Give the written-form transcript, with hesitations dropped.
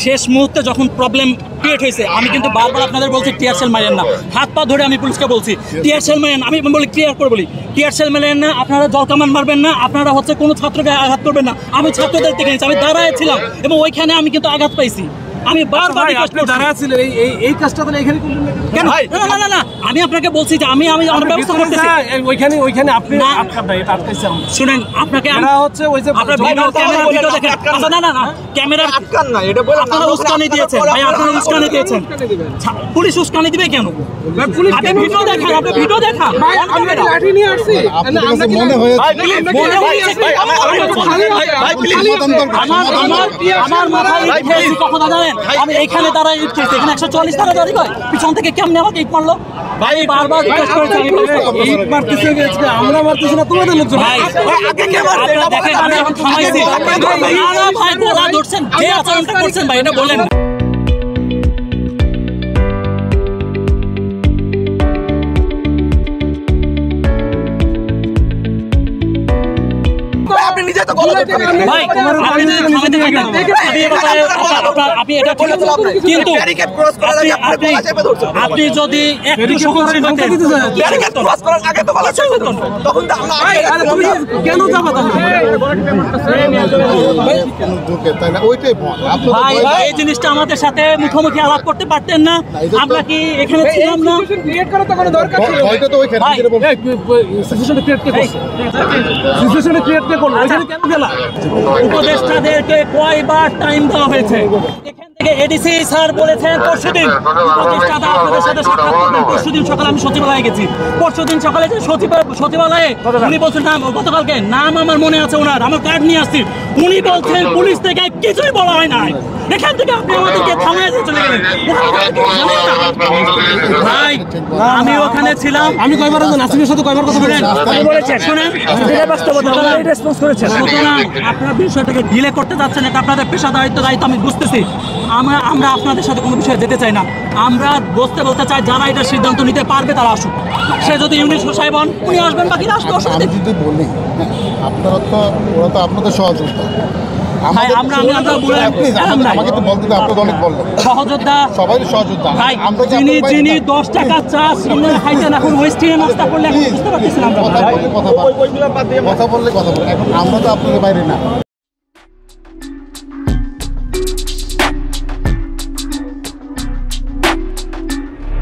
শেষ মুহূর্তে যখন প্রবলেম ক্রিয়েট হয়েছে আমি কিন্তু বারবার আপনাদের বলছি টিয়ার সেল মারেন না, হাত পা ধরে আমি পুলিশকে বলছি টিয়ার সেল মারেন, আমি বলি ক্লিয়ার করে বলি টিয়ার সেল মারেন না, আপনারা জলকামান মারবেন না, আপনারা হচ্ছে কোনো ছাত্রকে আঘাত করবেন না। আমি ছাত্রদের থেকে নিয়েছি, আমি দাঁড়ায় ছিলাম এবং ওইখানে আমি কিন্তু আঘাত পাইছি। আমি বারবার এই কাজটা তাহলে এখানে কেন? না না না, আমি আপনাকে বলছি যে আমি আমার ব্যবস্থা করতেছি। ওইখানে আপনি আটকাইছেন। শুনেন, আপনাকে হচ্ছে ওই যে আপনার ভিডিও দেখেন। আচ্ছা না না না, ক্যামেরা আটকান না, এটা বলেন আপনারা উস্কানি দিয়েছেন ভাই, আপনারা উস্কানি দিয়েছেন। পুলিশ উস্কানি দিবে কেন? আপনি ভিডিও দেখান, আপনি ভিডিও দেখান। আমি লাঠি নিয়ে আসছি, আপনাদের মনে হয়েছে আমার মাথায় ইট কখন জানেন? আমি এইখানে দাঁড়ায় ইট খেয়েছি, এখানে 140 ধারা দাঁড়ি কয়, পিছন থেকে কেমনে আমাকে ইট মারলো ভাই? বারবার রিকোয়েস্ট করেছি, ইট মারতেছে, আমরা মারতেছি না, তোমাদের লোকজন ভাই দেখেন আমি এখন থামাইছি। না না ভাই, বলা ধরছেন, যে আচরণটা করছেন ভাই এটা বলেন। আপনি যদি একটু এই জিনিসটা আমাদের সাথে মুখোমুখি আলাপ করতে পারতেন না? আমরা কি এখানে ছিলাম না? উপদেষ্টাদেরকে কয়বার টাইম দেওয়া হয়েছে? এখান থেকে এডিসি স্যার বলেছেন পরশুদিন উপদেষ্টারা আপনাদের সাথে সাক্ষাৎ করবেন। পরশুদিন সকালে আমি সচিবালয়ে গেছি, পরশুদিন সকালে যে সচিবালয়ে উনি বলছেন নাম, গতকালকে নাম আমার মনে আছে ওনার, আমার কার্ড নিয়ে আসছি, উনি বলছেন পুলিশ থেকে কিছুই বলা হয় নাই। এখান থেকে আপনি আমাদেরকে থামায় দিয়ে চলে গেলেন ভাই। আমি ওখানে ছিলাম, আমি কয়বার নাসিমের সাথে কয়বার কথা বলেছেন, শুনেন সুতরাং আপনার বিষয়টাকে ডিলে করতে যাচ্ছেন, এটা আপনাদের পেশাদারিত্ব দায়িত্ব আমি বুঝতেছি। আমরা আপনাদের সাথে কোনো বিষয়ে যেতে চাই না, আমরা বলতে চাই যারা এটা সিদ্ধান্ত নিতে পারবে তারা আসুক। সে যদি ইউনিট সাহেব হন উনি আসবেন, বাকি আসবে, অসুবিধা নেই। যদি বলি আপনারা তো ওরা তো আপনাদের সহযোগিতা, আমাকে তো বলতে আপনাদের অনেক বললেন সহযোদ্ধা, সবাই সহযোদ্ধা। যিনি 10 টাকা চা সিঙ্গার খাইতেন এখন ওয়েস্টিনে নাস্তা করলে এখন বুঝতে পারতেছিলাম কথা বললে এখন আমরা তো আপনাদের বাইরে না।